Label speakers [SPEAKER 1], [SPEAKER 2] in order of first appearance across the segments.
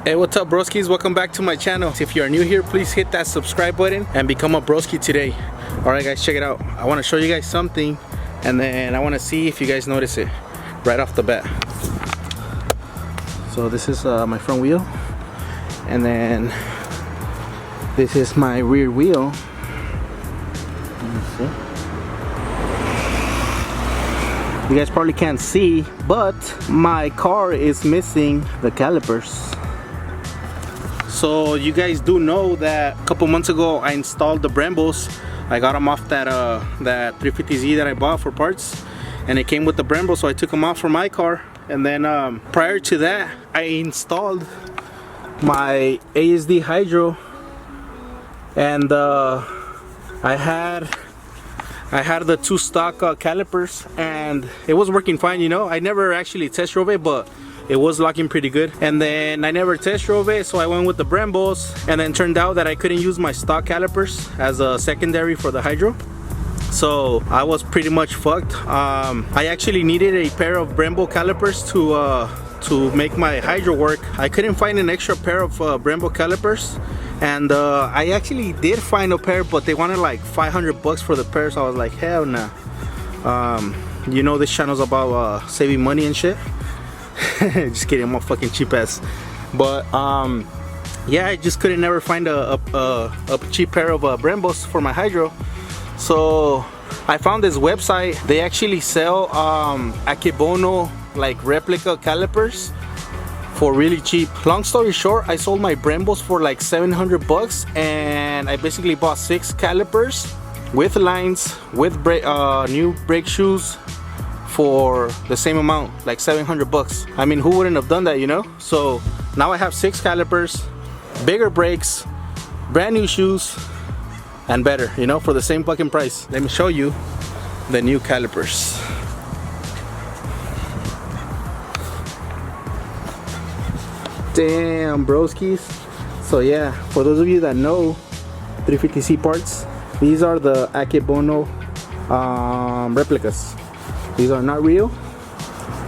[SPEAKER 1] Hey, what's up, broskies? Welcome back to my channel. If you are new here, please hit that subscribe button and become a broski today. Alright guys, check it out. I want to show you guys something, and then I want to see if you guys notice it right off the bat. So this is my front wheel, and then this is my rear wheel. You guys probably can't see, but my car is missing the calipers. So you guys do know that a couple months ago I installed the Brembos. I got them off that 350Z that I bought for parts, and it came with the Brembo, so I took them off for my car. And then prior to that, I installed my ASD hydro, and I had the two stock calipers, and it was working fine. You know, I never actually test drove it, but it was locking pretty good. And then I never test drove it, so I went with the Brembos, and then turned out that I couldn't use my stock calipers as a secondary for the hydro, so I was pretty much fucked. I actually needed a pair of Brembo calipers to make my hydro work. I couldn't find an extra pair of Brembo calipers, and I actually did find a pair, but they wanted like 500 bucks for the pair, so I was like, hell nah. You know, this channel's about saving money and shit. Just kidding, I'm a fucking cheap ass. But yeah, I just couldn't never find a cheap pair of Brembos for my hydro. So I found this website. They actually sell Akebono like replica calipers for really cheap. Long story short, I sold my Brembos for like 700 bucks, and I basically bought 6 calipers with lines, with new brake shoes, for the same amount, like 700 bucks. I mean, who wouldn't have done that, you know? So now I have 6 calipers, bigger brakes, brand new shoes, and better, you know, for the same fucking price. Let me show you the new calipers. Damn, broskies. So yeah, for those of you that know 350Z parts, these are the Akebono replicas. These are not real,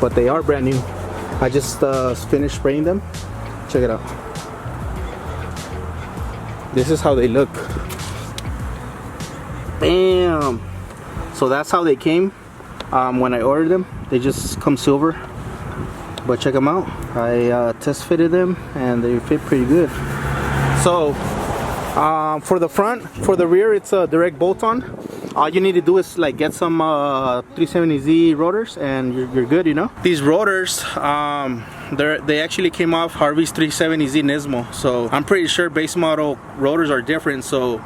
[SPEAKER 1] but they are brand new. I just finished spraying them. Check it out. This is how they look. Bam! So that's how they came when I ordered them. They just come silver. But check them out. I test fitted them, and they fit pretty good. So for the front, for the rear, it's a direct bolt-on. All you need to do is like get some 370Z rotors, and you're good, you know. These rotors, they actually came off Harvey's 370Z Nismo, so I'm pretty sure base model rotors are different. So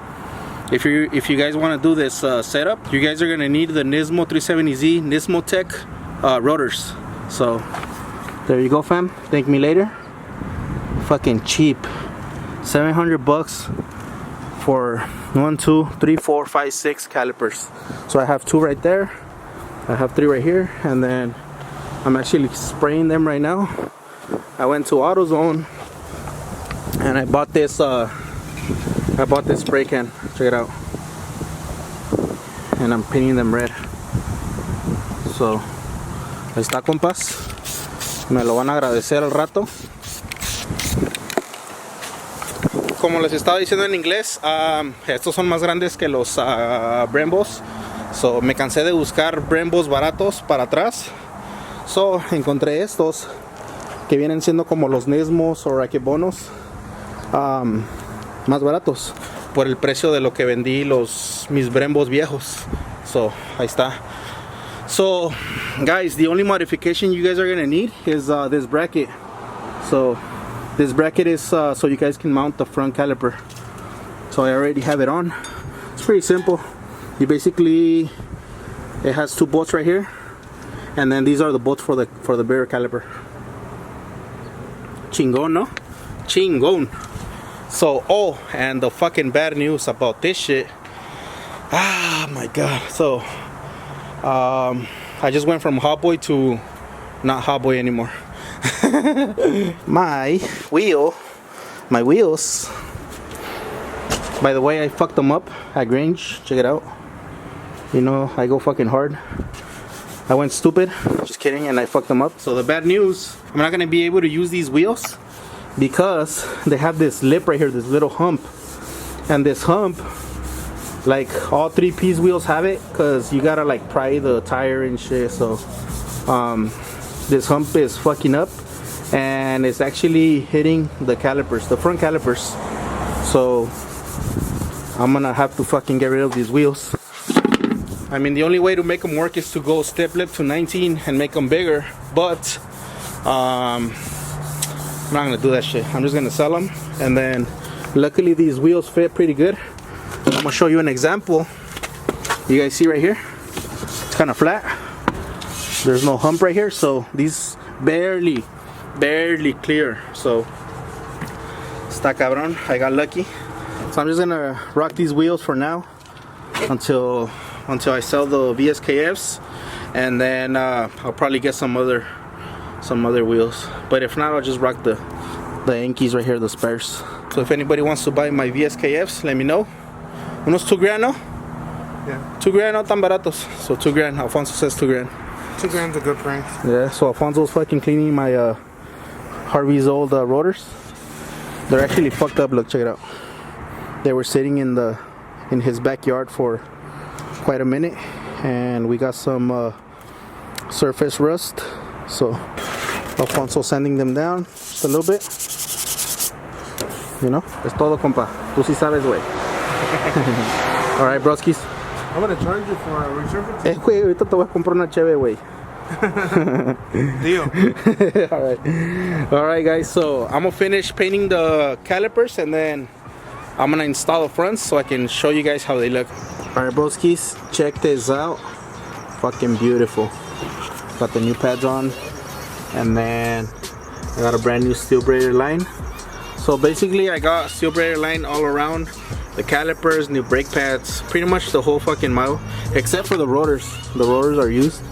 [SPEAKER 1] if you guys want to do this setup, you guys are gonna need the Nismo 370Z Nismo Tech rotors. So there you go, fam. Thank me later. Fucking cheap. 700 bucks for 1, 2, 3, 4, 5, 6 calipers. So I have 2 right there, I have 3 right here, and then I'm actually spraying them right now. I went to AutoZone and I bought this spray can. Check it out. And I'm painting them red. So ahí está, compas. Me lo van a agradecer al rato. Como les estaba diciendo en inglés, estos son más grandes que los Brembos. So me cansé de buscar Brembos baratos para atrás. So encontré estos que vienen siendo como los Nismos o Akebonos más baratos por el precio de lo que vendí mis Brembos viejos. So ahí está. So guys, the only modification you guys are gonna need is this bracket. So this bracket is so you guys can mount the front caliper. So I already have it on. It's pretty simple. You basically, it has 2 bolts right here, and then these are the bolts for the bigger caliper. Chingon, no? Chingon. So, oh, and the fucking bad news about this shit. Ah, my God. So I just went from hot boy to not hot boy anymore. my wheels, by the way, I fucked them up at Grange. Check it out. You know, I go fucking hard. I went stupid, just kidding, and I fucked them up. So the bad news, I'm not gonna be able to use these wheels because they have this lip right here, this little hump, and this hump, like all 3-piece wheels have it, because you gotta like pry the tire and shit. So this hump is fucking up, and it's actually hitting the calipers, the front calipers. So I'm gonna have to fucking get rid of these wheels. I mean, the only way to make them work is to go step lip to 19 and make them bigger, but I'm not gonna do that shit. I'm just gonna sell them, and then luckily these wheels fit pretty good. I'm gonna show you an example. You guys see right here, it's kind of flat. There's no hump right here, so these barely clear. So está cabrón, I got lucky. So I'm just gonna rock these wheels for now until I sell the VSKFs, and then I'll probably get some other wheels. But if not, I'll just rock the Yankees right here, the spares. So if anybody wants to buy my VSKFs, let me know. Unos 2 grand, no?
[SPEAKER 2] Yeah.
[SPEAKER 1] 2 grand, not tan baratos. So 2 grand. Alfonso says 2 grand.
[SPEAKER 2] 2 grand's a good price.
[SPEAKER 1] Yeah. So Alfonso's fucking cleaning my Harvey's old rotors. They're actually fucked up. Look, check it out. They were sitting in his backyard for quite a minute, and we got some surface rust. So Alfonso sanding them down just a little bit. You know, es todo, compa. Tú sí sabes, güey. Alright, broskis.
[SPEAKER 2] I'm gonna charge you for a resurfacing.
[SPEAKER 1] Güey, ahorita te voy a comprar una cheve, güey.
[SPEAKER 2] Deal.
[SPEAKER 1] Alright, guys, so I'm gonna finish painting the calipers, and then I'm gonna install the fronts so I can show you guys how they look. Alright, broskis, check this out. Fucking beautiful. Got the new pads on, and then I got a brand new steel braided line. So basically I got steel braided line all around the calipers, new brake pads, pretty much the whole fucking model, except for the rotors. The rotors are used,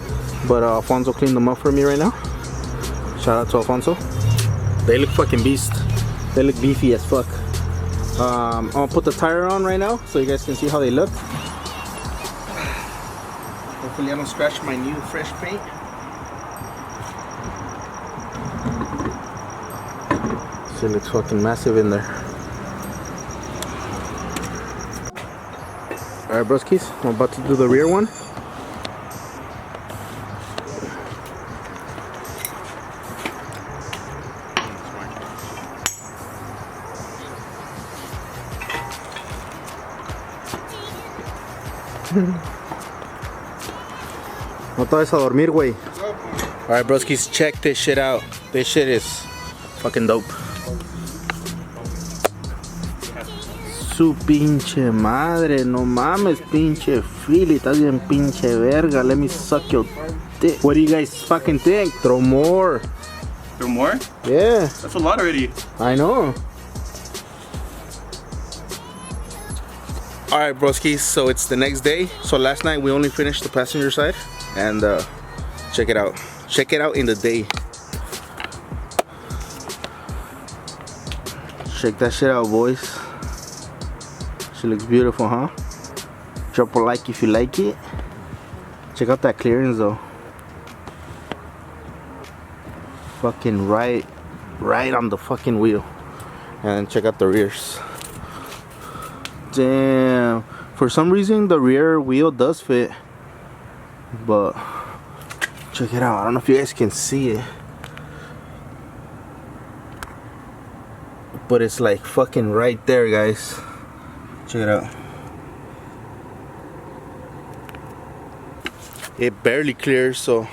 [SPEAKER 1] but Alfonso cleaned them up for me right now. Shout out to Alfonso. They look fucking beast. They look beefy as fuck. I'm gonna put the tire on right now so you guys can see how they look. Hopefully I don't scratch my new fresh paint. It looks fucking massive in there. Alright, broskis, I'm about to do the rear one. No te vayas a dormir, güey. Alright, broskis, check this shit out. This shit is fucking dope. Su pinche madre, no mames, pinche Philly, estás bien pinche verga. Let me suck your dick. What do you guys fucking think? Throw more.
[SPEAKER 3] Throw more?
[SPEAKER 1] Yeah.
[SPEAKER 3] That's a lot already.
[SPEAKER 1] I know. Alright, broskis, so it's the next day. So last night we only finished the passenger side, and check it out. Check it out in the day. Check that shit out, boys. She looks beautiful, huh? Drop a like if you like it. Check out that clearance though. Fucking right on the fucking wheel. And check out the rears. Damn. For some reason the rear wheel does fit, but check it out. I don't know if you guys can see it, but it's like fucking right there, guys. Check it out. It barely clears, so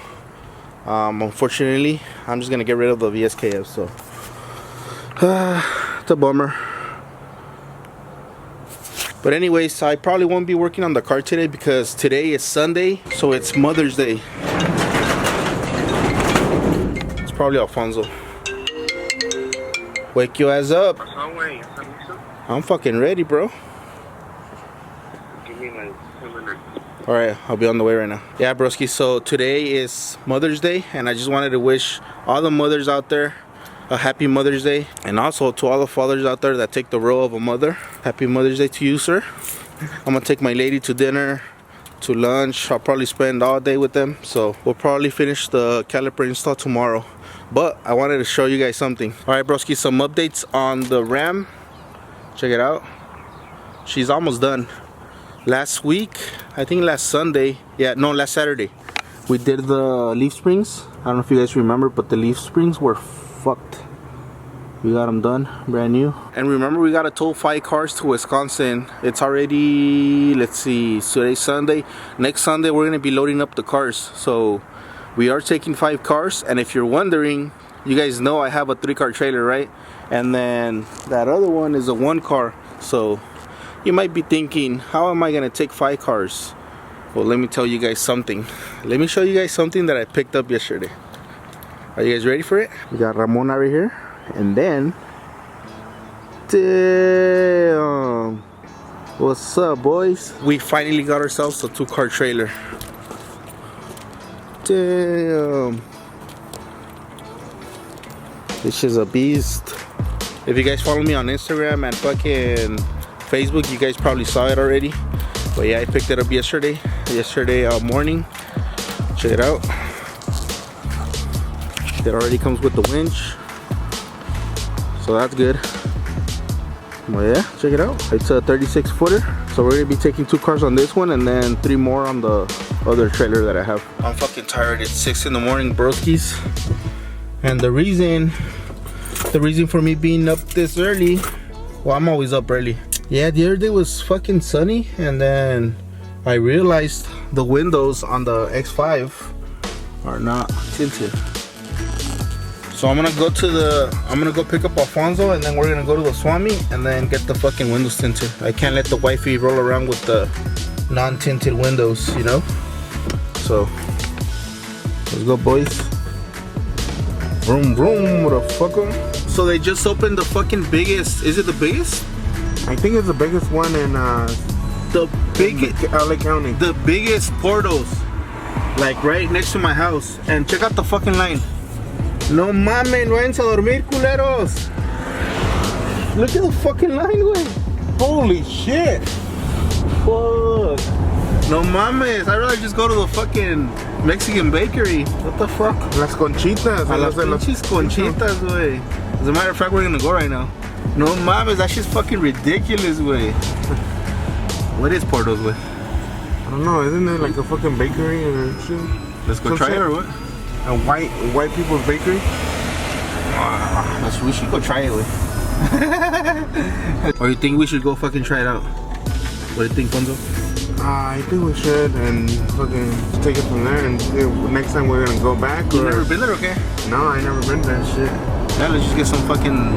[SPEAKER 1] unfortunately I'm just gonna get rid of the VSKF. So it's a bummer. But anyways, I probably won't be working on the car today because today is Sunday, so it's Mother's Day. It's probably Alfonso. Wake your ass up. I'm fucking ready, bro.
[SPEAKER 2] Give me like 10 minutes.
[SPEAKER 1] Alright, I'll be on the way right now. Yeah, broski, so today is Mother's Day, and I just wanted to wish all the mothers out there a happy Mother's Day, and also to all the fathers out there that take the role of a mother. Happy Mother's Day to you, sir. I'm gonna take my lady to dinner, to lunch. I'll probably spend all day with them, so we'll probably finish the caliper install tomorrow. But I wanted to show you guys something. All right, broski, some updates on the Ram. Check it out. She's almost done. Last week, I think last Sunday, last Saturday, we did the leaf springs. I don't know if you guys remember, but the leaf springs were fucked. We got them done, brand new. And remember, we got to tow 5 cars to Wisconsin. It's already, let's see, today's Sunday. Next Sunday, we're gonna be loading up the cars. So we are taking 5 cars. And if you're wondering, you guys know I have a 3-car trailer, right? And then that other one is a 1-car. So you might be thinking, how am I gonna take 5 cars? Well, let me tell you guys something. Let me show you guys something that I picked up yesterday. Are you guys ready for it? We got Ramona right here. And then, damn, what's up, boys? We finally got ourselves a 2-car trailer. Damn, this is a beast. If you guys follow me on Instagram and fucking Facebook, you guys probably saw it already. But yeah, I picked it up yesterday morning. Check it out. It already comes with the winch, so that's good. Well, yeah, check it out. It's a 36 footer. So we're gonna be taking 2 cars on this one and then 3 more on the other trailer that I have. I'm fucking tired. It's 6 in the morning, broskies. And the reason for me being up this early, well, I'm always up early. Yeah, the other day was fucking sunny, and then I realized the windows on the X5 are not tinted. So I'm gonna go pick up Alfonso, and then we're gonna go to the Swami and then get the fucking windows tinted. I can't let the wifey roll around with the non-tinted windows, you know? So let's go, boys. Vroom vroom, motherfucker. So they just opened the fucking biggest, is it the biggest?
[SPEAKER 2] I think it's the biggest one in
[SPEAKER 1] The biggest,
[SPEAKER 2] LA County.
[SPEAKER 1] the biggest portals, like right next to my house. And check out the fucking line. No mames, váyanse a dormir, culeros. Look at the fucking line, güey. Holy shit. Fuck. No mames, I'd rather just go to the fucking Mexican bakery. What the fuck?
[SPEAKER 2] Las conchitas.
[SPEAKER 1] A las pinches conchitas, güey. As a matter of fact, we're gonna go right now. No mames, that shit's fucking ridiculous, güey. What is Portos, güey?
[SPEAKER 2] I don't know, isn't it like a fucking bakery or shit?
[SPEAKER 1] Let's go try it or what?
[SPEAKER 2] A white people's bakery?
[SPEAKER 1] We should go try it, güey. Or you think we should go fucking try it out? What do you think, Ponzo?
[SPEAKER 2] I think we should, and fucking take it from there, and next time we're gonna go back.
[SPEAKER 1] You never been there, okay?
[SPEAKER 2] No, I never been there. Shit.
[SPEAKER 1] Yeah, let's just get some fucking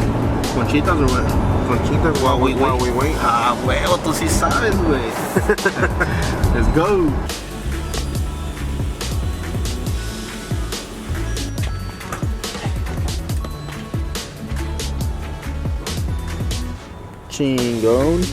[SPEAKER 1] conchitas or what?
[SPEAKER 2] Conchitas while we wait.
[SPEAKER 1] Ah, huevo, tú sí sabes, güey. Let's go. Chingón.